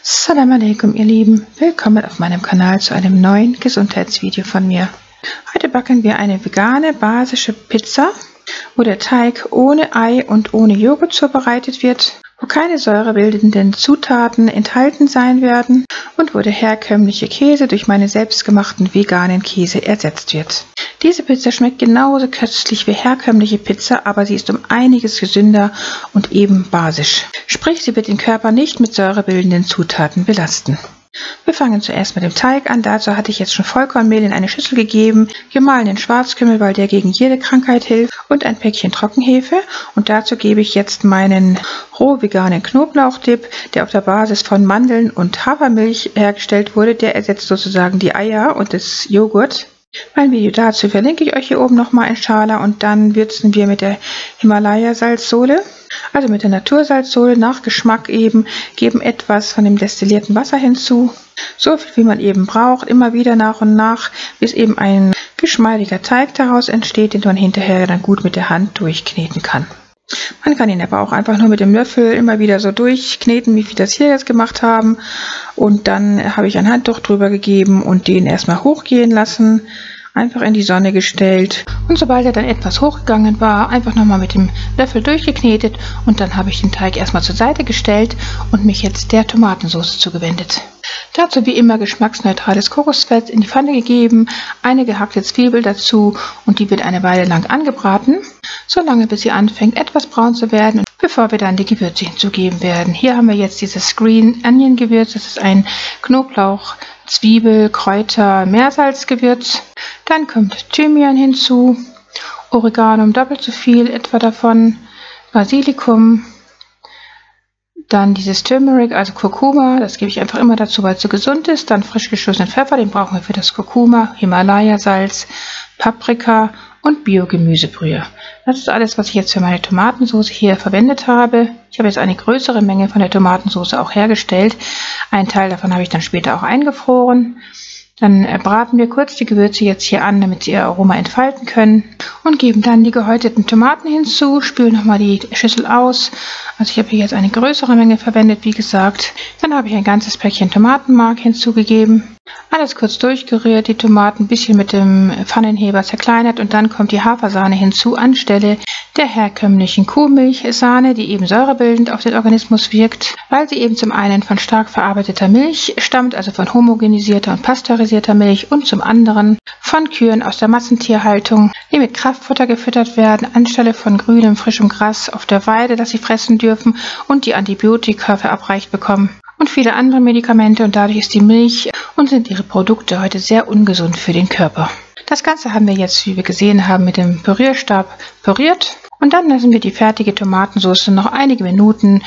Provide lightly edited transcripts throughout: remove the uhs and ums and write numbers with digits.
Assalamu alaikum, ihr Lieben. Willkommen auf meinem Kanal zu einem neuen Gesundheitsvideo von mir. Heute backen wir eine vegane, basische Pizza, wo der Teig ohne Ei und ohne Joghurt zubereitet wird, wo keine säurebildenden Zutaten enthalten sein werden und wo der herkömmliche Käse durch meinen selbstgemachten veganen Käse ersetzt wird. Diese Pizza schmeckt genauso köstlich wie herkömmliche Pizza, aber sie ist um einiges gesünder und eben basisch. Sprich, sie wird den Körper nicht mit säurebildenden Zutaten belasten. Wir fangen zuerst mit dem Teig an. Dazu hatte ich jetzt schon Vollkornmehl in eine Schüssel gegeben, gemahlenen Schwarzkümmel, weil der gegen jede Krankheit hilft, und ein Päckchen Trockenhefe. Und dazu gebe ich jetzt meinen roh veganen Knoblauchdip, der auf der Basis von Mandeln und Hafermilch hergestellt wurde. Der ersetzt sozusagen die Eier und das Joghurt. Mein Video dazu verlinke ich euch hier oben nochmal in Schala, und dann würzen wir mit der Himalaya-Salzsohle, also mit der Natursalzsohle, nach Geschmack eben, geben etwas von dem destillierten Wasser hinzu, so viel wie man eben braucht, immer wieder nach und nach, bis eben ein geschmeidiger Teig daraus entsteht, den man hinterher dann gut mit der Hand durchkneten kann. Man kann ihn aber auch einfach nur mit dem Löffel immer wieder so durchkneten, wie wir das hier jetzt gemacht haben. Und dann habe ich ein Handtuch drüber gegeben und den erstmal hochgehen lassen, einfach in die Sonne gestellt. Und sobald er dann etwas hochgegangen war, einfach nochmal mit dem Löffel durchgeknetet, und dann habe ich den Teig erstmal zur Seite gestellt und mich jetzt der Tomatensauce zugewendet. Dazu wie immer geschmacksneutrales Kokosfett in die Pfanne gegeben, eine gehackte Zwiebel dazu, und die wird eine Weile lang angebraten, solange bis sie anfängt etwas braun zu werden, bevor wir dann die Gewürze hinzugeben werden. Hier haben wir jetzt dieses Green Onion Gewürz, das ist ein Knoblauch, Zwiebel, Kräuter, Meersalzgewürz. Dann kommt Thymian hinzu, Oregano doppelt so viel etwa davon, Basilikum, dann dieses Turmeric, also Kurkuma, das gebe ich einfach immer dazu, weil es so gesund ist. Dann frisch geschlossenen Pfeffer, den brauchen wir für das Kurkuma, Himalaya-Salz, Paprika und Bio-Gemüsebrühe. Das ist alles, was ich jetzt für meine Tomatensauce hier verwendet habe. Ich habe jetzt eine größere Menge von der Tomatensauce auch hergestellt. Einen Teil davon habe ich dann später auch eingefroren. Dann braten wir kurz die Gewürze jetzt hier an, damit sie ihr Aroma entfalten können, und geben dann die gehäuteten Tomaten hinzu, spülen nochmal die Schüssel aus. Also ich habe hier jetzt eine größere Menge verwendet, wie gesagt. Dann habe ich ein ganzes Päckchen Tomatenmark hinzugegeben. Alles kurz durchgerührt, die Tomaten ein bisschen mit dem Pfannenheber zerkleinert, und dann kommt die Hafersahne hinzu anstelle der herkömmlichen Kuhmilchsahne, die eben säurebildend auf den Organismus wirkt, weil sie eben zum einen von stark verarbeiteter Milch stammt, also von homogenisierter und pasteurisierter Milch, und zum anderen von Kühen aus der Massentierhaltung, die mit Kraftfutter gefüttert werden, anstelle von grünem, frischem Gras auf der Weide, das sie fressen dürfen und die Antibiotika verabreicht bekommen und viele andere Medikamente, und dadurch ist die Milch und sind ihre Produkte heute sehr ungesund für den Körper. Das Ganze haben wir jetzt, wie wir gesehen haben, mit dem Pürierstab püriert, und dann lassen wir die fertige Tomatensauce noch einige Minuten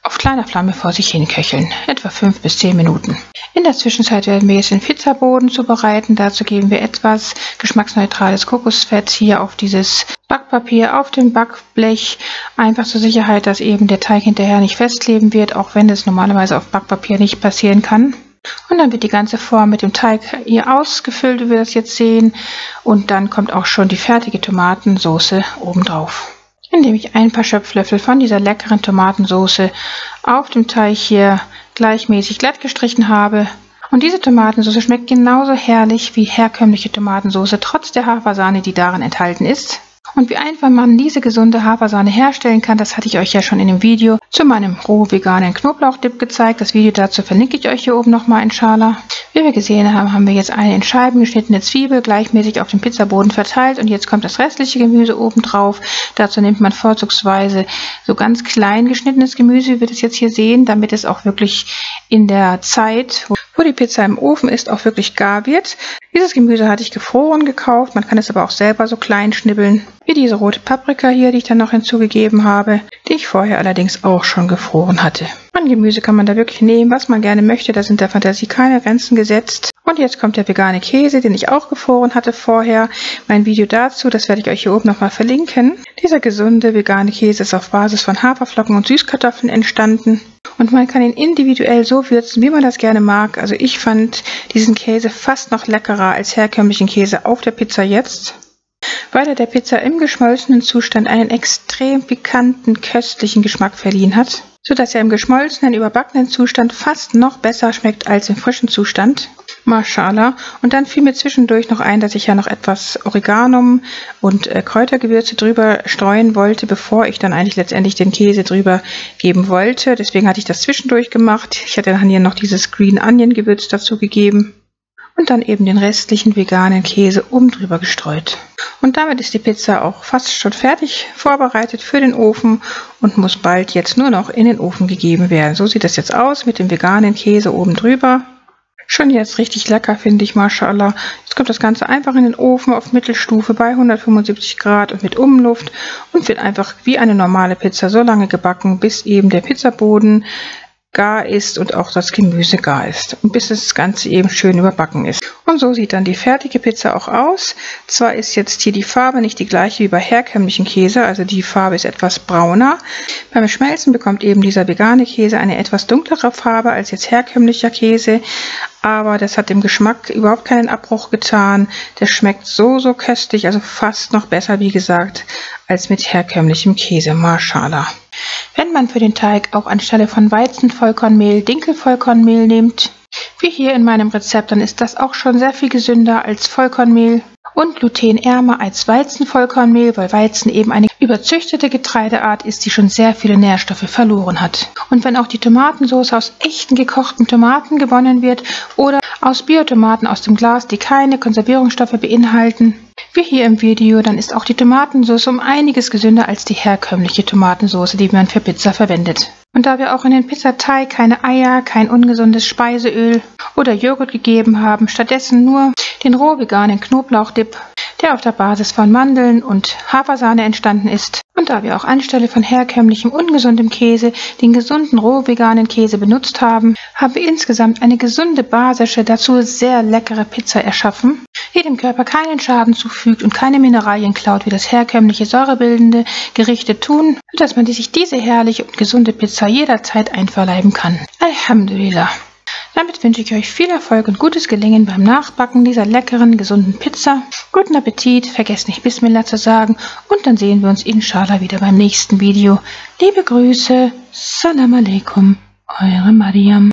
auf kleiner Flamme vor sich hin köcheln, etwa 5 bis 10 Minuten. In der Zwischenzeit werden wir jetzt den Pizzaboden zubereiten. Dazu geben wir etwas geschmacksneutrales Kokosfett hier auf dieses Backpapier, auf dem Backblech, einfach zur Sicherheit, dass eben der Teig hinterher nicht festkleben wird, auch wenn es normalerweise auf Backpapier nicht passieren kann. Und dann wird die ganze Form mit dem Teig hier ausgefüllt, wie wir das jetzt sehen, und dann kommt auch schon die fertige Tomatensauce obendrauf, indem ich ein paar Schöpflöffel von dieser leckeren Tomatensauce auf dem Teig hier gleichmäßig glatt gestrichen habe. Und diese Tomatensauce schmeckt genauso herrlich wie herkömmliche Tomatensauce, trotz der Hafersahne, die darin enthalten ist. Und wie einfach man diese gesunde Hafersahne herstellen kann, das hatte ich euch ja schon in dem Video zu meinem roh veganen Knoblauchdip gezeigt. Das Video dazu verlinke ich euch hier oben nochmal in Schala. Wie wir gesehen haben, haben wir jetzt eine in Scheiben geschnittene Zwiebel gleichmäßig auf dem Pizzaboden verteilt, und jetzt kommt das restliche Gemüse oben drauf. Dazu nimmt man vorzugsweise so ganz klein geschnittenes Gemüse, wie wir das jetzt hier sehen, damit es auch wirklich in der Zeit, wo die Pizza im Ofen ist, auch wirklich gar wird. Dieses Gemüse hatte ich gefroren gekauft, man kann es aber auch selber so klein schnibbeln, wie diese rote Paprika hier, die ich dann noch hinzugegeben habe, die ich vorher allerdings auch schon gefroren hatte. An Gemüse kann man da wirklich nehmen, was man gerne möchte, da sind der Fantasie keine Grenzen gesetzt. Und jetzt kommt der vegane Käse, den ich auch gefroren hatte vorher. Mein Video dazu, das werde ich euch hier oben nochmal verlinken. Dieser gesunde vegane Käse ist auf Basis von Haferflocken und Süßkartoffeln entstanden. Und man kann ihn individuell so würzen, wie man das gerne mag. Also ich fand diesen Käse fast noch leckerer als herkömmlichen Käse auf der Pizza jetzt. weil er der Pizza im geschmolzenen Zustand einen extrem pikanten, köstlichen Geschmack verliehen hat, sodass er im geschmolzenen, überbackenen Zustand fast noch besser schmeckt als im frischen Zustand. Mashallah. Und dann fiel mir zwischendurch noch ein, dass ich ja noch etwas Oregano und Kräutergewürze drüber streuen wollte, bevor ich dann eigentlich letztendlich den Käse drüber geben wollte. Deswegen hatte ich das zwischendurch gemacht. Ich hatte dann hier noch dieses Green Onion Gewürz dazu gegeben und dann eben den restlichen veganen Käse oben drüber gestreut. Und damit ist die Pizza auch fast schon fertig vorbereitet für den Ofen und muss bald jetzt nur noch in den Ofen gegeben werden. So sieht das jetzt aus mit dem veganen Käse oben drüber. Schon jetzt richtig lecker, finde ich, mashallah. Jetzt kommt das Ganze einfach in den Ofen auf Mittelstufe bei 175 Grad und mit Umluft und wird einfach wie eine normale Pizza so lange gebacken, bis eben der Pizzaboden gar ist und auch das Gemüse gar ist und bis das Ganze eben schön überbacken ist. Und so sieht dann die fertige Pizza auch aus. Zwar ist jetzt hier die Farbe nicht die gleiche wie bei herkömmlichen Käse, also die Farbe ist etwas brauner. Beim Schmelzen bekommt eben dieser vegane Käse eine etwas dunklere Farbe als jetzt herkömmlicher Käse, aber das hat dem Geschmack überhaupt keinen Abbruch getan. Der schmeckt so köstlich, also fast noch besser, wie gesagt, als mit herkömmlichem Käse. Mashallah. Wenn man für den Teig auch anstelle von Weizenvollkornmehl Dinkelvollkornmehl nimmt, wie hier in meinem Rezept, dann ist das auch schon sehr viel gesünder als Vollkornmehl und glutenärmer als Weizenvollkornmehl, weil Weizen eben eine überzüchtete Getreideart ist, die schon sehr viele Nährstoffe verloren hat. Und wenn auch die Tomatensauce aus echten gekochten Tomaten gewonnen wird oder aus Biotomaten aus dem Glas, die keine Konservierungsstoffe beinhalten, wie hier im Video, dann ist auch die Tomatensauce um einiges gesünder als die herkömmliche Tomatensauce, die man für Pizza verwendet. Und da wir auch in den Pizzateig keine Eier, kein ungesundes Speiseöl oder Joghurt gegeben haben, stattdessen nur den roh veganen Knoblauchdip, der auf der Basis von Mandeln und Hafersahne entstanden ist. Und da wir auch anstelle von herkömmlichem ungesundem Käse den gesunden roh veganen Käse benutzt haben, haben wir insgesamt eine gesunde, basische, dazu sehr leckere Pizza erschaffen, die dem Körper keinen Schaden zufügt und keine Mineralien klaut, wie das herkömmliche säurebildende Gerichte tun, sodass man sich diese herrliche und gesunde Pizza jederzeit einverleiben kann. Alhamdulillah. Damit wünsche ich euch viel Erfolg und gutes Gelingen beim Nachbacken dieser leckeren, gesunden Pizza. Guten Appetit, vergesst nicht Bismillah zu sagen und dann sehen wir uns inshallah wieder beim nächsten Video. Liebe Grüße, Salam Alaikum, eure Mariam.